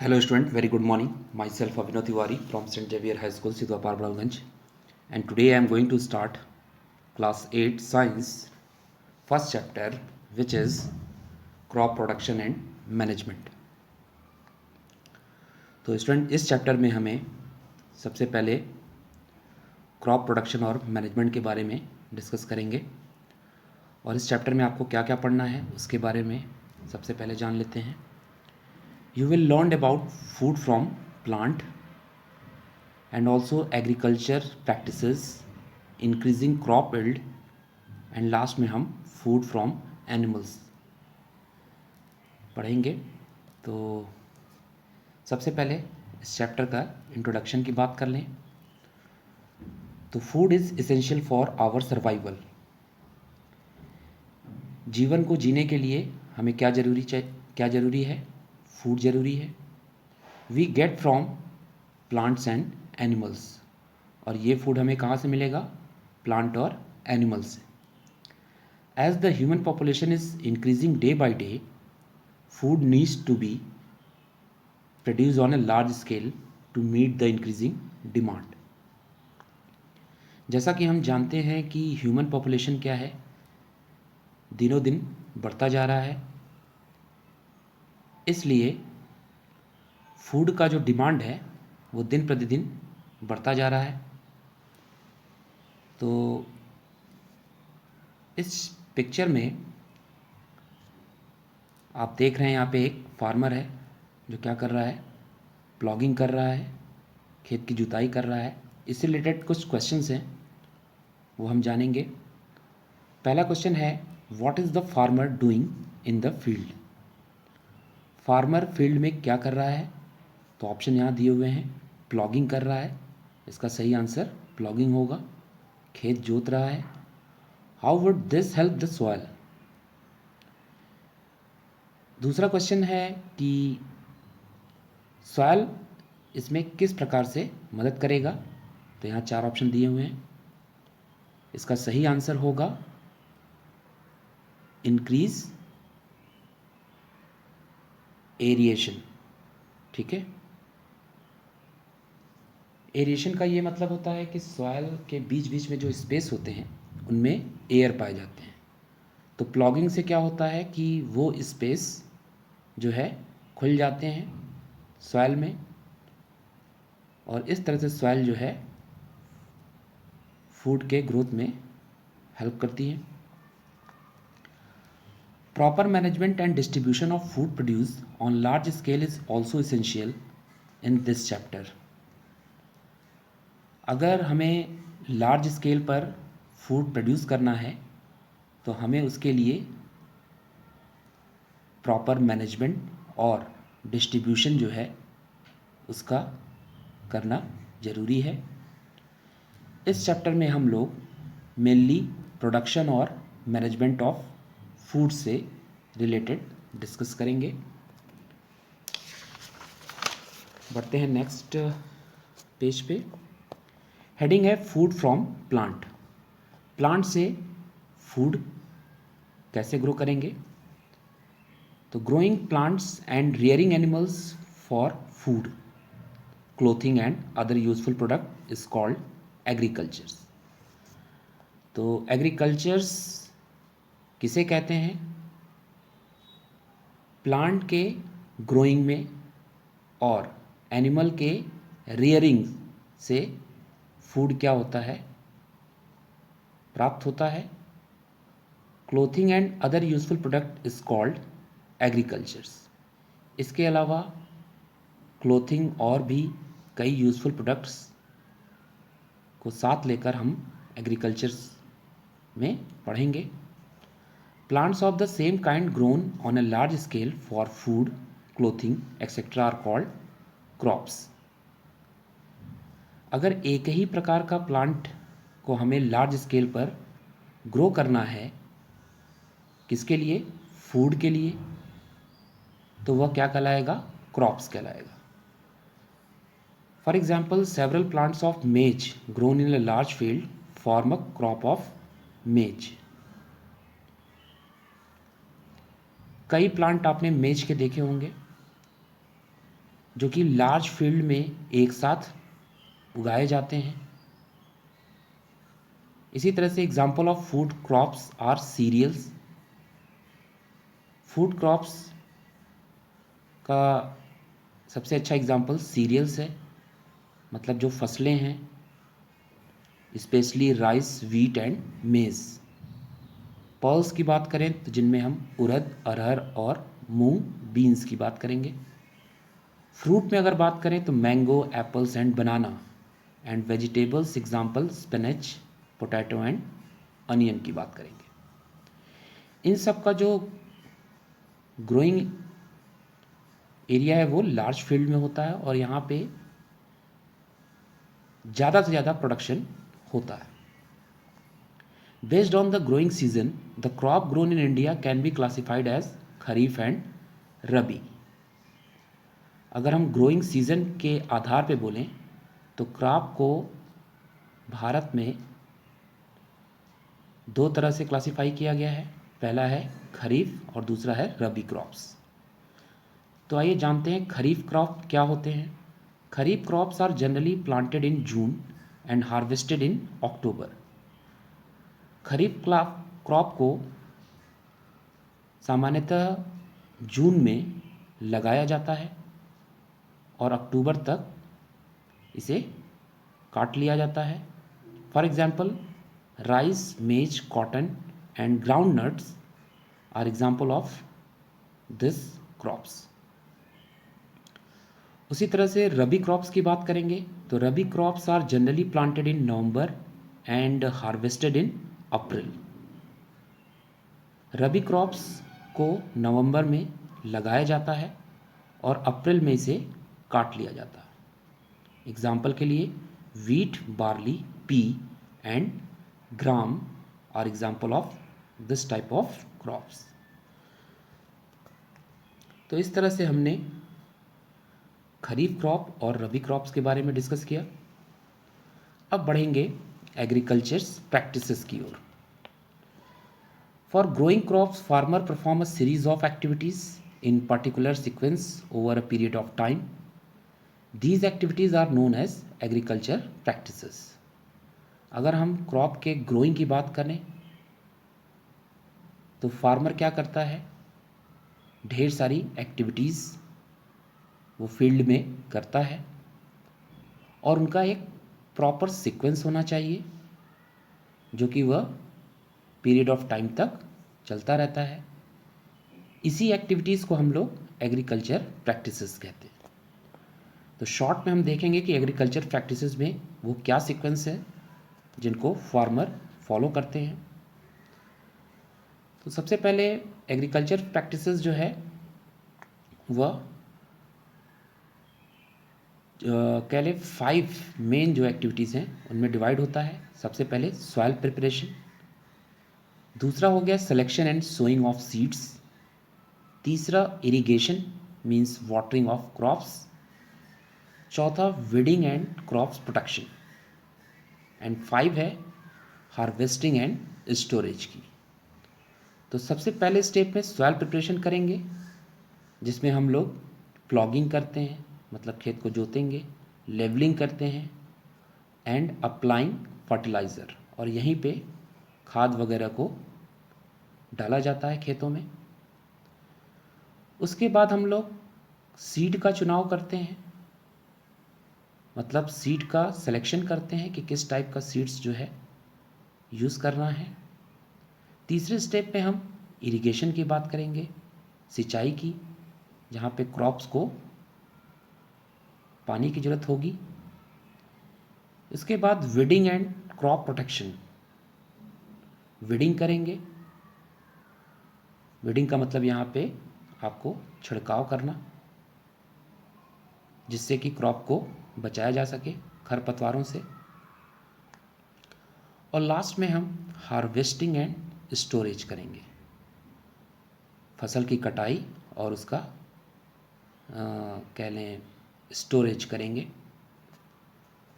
Hello student, very good morning. Myself Avinav Tiwari from St. Xavier High School, Sidwapar, Badalganj. And today I am going to start class 8 science first chapter, which is crop production and management. तो student इस chapter में हमें सबसे पहले crop production और management के बारे में डिस्कस करेंगे और इस चैप्टर में आपको क्या क्या पढ़ना है उसके बारे में सबसे पहले जान लेते हैं. You will learn about food from plant and also agriculture practices, increasing crop yield and last में हम food from animals पढ़ेंगे. तो सबसे पहले इस चैप्टर का इंट्रोडक्शन की बात कर लें. तो food is essential for our survival. जीवन को जीने के लिए हमें क्या ज़रूरी है? फूड ज़रूरी है. We get from plants and animals. और ये फूड हमें कहाँ से मिलेगा? प्लांट और एनिमल्स से. As the human population is increasing day by day, food needs to be produce on a large scale to meet the increasing demand. जैसा कि हम जानते हैं कि ह्यूमन पॉपुलेशन क्या है, दिनों दिन बढ़ता जा रहा है. इसलिए फूड का जो डिमांड है वो दिन प्रतिदिन बढ़ता जा रहा है. तो इस पिक्चर में आप देख रहे हैं यहाँ पे एक फार्मर है जो क्या कर रहा है? प्लॉगिंग कर रहा है, खेत की जुताई कर रहा है. इससे रिलेटेड कुछ क्वेश्चंस हैं वो हम जानेंगे. पहला क्वेश्चन है, what is the farmer doing in the field? Farmer field में क्या कर रहा है? तो ऑप्शन यहाँ दिए हुए हैं. प्लॉगिंग कर रहा है, इसका सही आंसर प्लॉगिंग होगा. खेत जोत रहा है. How would this help the soil? दूसरा क्वेश्चन है कि सॉइल इसमें किस प्रकार से मदद करेगा? तो यहाँ 4 ऑप्शन दिए हुए हैं. इसका सही आंसर होगा इंक्रीज एरिएशन. ठीक है. एरिएशन का ये मतलब होता है कि सॉइल के बीच बीच में जो स्पेस होते हैं उनमें एयर पाए जाते हैं. तो प्लॉगिंग से क्या होता है कि वो स्पेस जो है खुल जाते हैं सॉइल में और इस तरह से सॉइल जो है फूड के ग्रोथ में हेल्प करती है. Proper management and distribution of food produce on large scale is also essential in this chapter. अगर हमें लार्ज स्केल पर फूड प्रोड्यूस करना है तो हमें उसके लिए प्रॉपर मैनेजमेंट और डिस्ट्रीब्यूशन जो है उसका करना ज़रूरी है. इस चैप्टर में हम लोग मेनली प्रोडक्शन और मैनेजमेंट ऑफ फूड से रिलेटेड डिस्कस करेंगे. बढ़ते हैं नेक्स्ट पेज पे. हेडिंग है फूड फ्रॉम प्लांट. प्लांट से फूड कैसे ग्रो करेंगे? तो growing plants and rearing animals for food, clothing and other useful product is called agricultures. तो एग्रीकल्चर्स किसे कहते हैं? प्लांट के ग्रोइंग में और एनिमल के रियरिंग से फूड क्या होता है? प्राप्त होता है. Clothing and other useful product is called agricultures. इसके अलावा क्लोथिंग और भी कई यूजफुल प्रोडक्ट्स को साथ लेकर हम एग्रीकल्चर्स में पढ़ेंगे. Plants of the same kind grown on a large scale for food, clothing etcetera are called crops. अगर एक ही प्रकार का प्लांट को हमें लार्ज स्केल पर ग्रो करना है, किसके लिए? फूड के लिए, तो वह क्या कहलाएगा? क्रॉप्स कहलाएगा. For example, several plants of मेज grown in a large field form a crop of मेज. कई प्लांट आपने मेज के देखे होंगे. जो कि लार्ज फील्ड में एक साथ उगाए जाते हैं। इसी तरह से example of food crops are cereals. Food crops का सबसे अच्छा एग्जाम्पल सीरियल्स है, मतलब जो फसलें हैं, स्पेशली राइस, वीट एंड मेज़। पर्ल्स की बात करें तो जिनमें हम उड़द, अरहर और मूंग, बीन्स की बात करेंगे। फ्रूट में अगर बात करें तो mango, apples and banana. And vegetables example spinach, potato and onion की बात करेंगे। इन सब का जो ग्रोइंग एरिया है वो लार्ज फील्ड में होता है और यहाँ पे ज़्यादा से ज़्यादा प्रोडक्शन होता है। Based on the growing season, the crop grown in India can be classified as kharif and rabi. अगर हम ग्रोइंग सीजन के आधार पे बोलें तो क्रॉप को भारत में दो तरह से क्लासिफाई किया गया है। पहला है खरीफ और दूसरा है रबी क्रॉप्स। तो आइए जानते हैं खरीफ क्रॉप क्या होते हैं। Kharif crops are generally planted in June and harvested in October. Kharif crop को सामान्यतः जून में लगाया जाता है और अक्टूबर तक इसे काट लिया जाता है। For example rice, maize, cotton and groundnuts are example of this crops. उसी तरह से रबी क्रॉप्स की बात करेंगे तो rabi crops are generally planted in November and harvested in April. Rabi crops को नवंबर में लगाया जाता है और अप्रैल में इसे काट लिया जाता है। एग्जाम्पल के लिए wheat, barley, pea and gram are example of this type of crops. तो इस तरह से हमने खरीफ क्रॉप और रबी क्रॉप्स के बारे में डिस्कस किया। अब बढ़ेंगे एग्रीकल्चर्स प्रैक्टिसेस की ओर। For growing crops, farmer perform a series of activities in particular sequence over a period of time. These activities are known as agriculture practices. अगर हम क्रॉप के ग्रोइंग की बात करें तो फार्मर क्या करता है, ढेर सारी एक्टिविटीज़ वो फील्ड में करता है और उनका एक प्रॉपर सीक्वेंस होना चाहिए जो कि वह पीरियड ऑफ टाइम तक चलता रहता है। इसी एक्टिविटीज़ को हम लोग एग्रीकल्चर प्रैक्टिसेस कहते हैं। तो शॉर्ट में हम देखेंगे कि एग्रीकल्चर प्रैक्टिसेस में वो क्या सीक्वेंस है जिनको फार्मर फॉलो करते हैं। तो सबसे पहले एग्रीकल्चर प्रैक्टिसेस जो है वह कह लें 5 मेन जो एक्टिविटीज़ हैं उनमें डिवाइड होता है। सबसे पहले सॉइल प्रिपरेशन, दूसरा हो गया selection and sowing of seeds, तीसरा irrigation means watering of crops, चौथा weeding and crops protection and 5 है हार्वेस्टिंग एंड स्टोरेज की। तो सबसे पहले स्टेप में सॉइल प्रिपरेशन करेंगे जिसमें हम लोग प्लॉगिंग करते हैं, मतलब खेत को जोतेंगे, लेवलिंग करते हैं एंड अप्लाइंग फर्टिलाइज़र, और यहीं पे खाद वगैरह को डाला जाता है खेतों में। उसके बाद हम लोग सीड का चुनाव करते हैं, मतलब सीड का सिलेक्शन करते हैं कि किस टाइप का सीड्स जो है यूज़ करना है। तीसरे स्टेप में हम इरिगेशन की बात करेंगे, सिंचाई की, जहाँ पे क्रॉप्स को पानी की ज़रूरत होगी। इसके बाद weeding and crop protection, weeding करेंगे। वीडिंग का मतलब यहाँ पे आपको छिड़काव करना जिससे कि क्रॉप को बचाया जा सके खरपतवारों से। और लास्ट में हम हार्वेस्टिंग एंड स्टोरेज करेंगे, फसल की कटाई और उसका कह लें स्टोरेज करेंगे